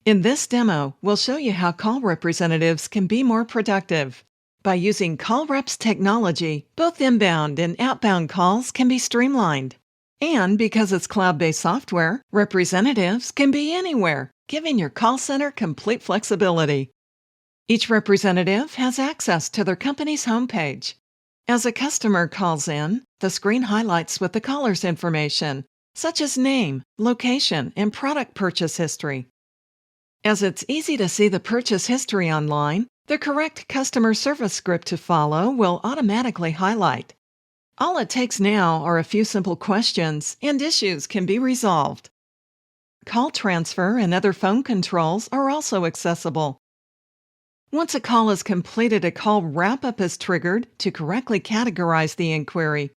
In this demo, we'll show you how call representatives can be more productive. By using CallRep's technology, both inbound and outbound calls can be streamlined. And because it's cloud-based software, representatives can be anywhere, giving your call center complete flexibility. Each representative has access to their company's homepage. As a customer calls in, the screen highlights with the caller's information, such as name, location, and product purchase history. As it's easy to see the purchase history online, the correct customer service script to follow will automatically highlight. All it takes now are a few simple questions, and issues can be resolved. Call transfer and other phone controls are also accessible. Once a call is completed, a call wrap-up is triggered to correctly categorize the inquiry.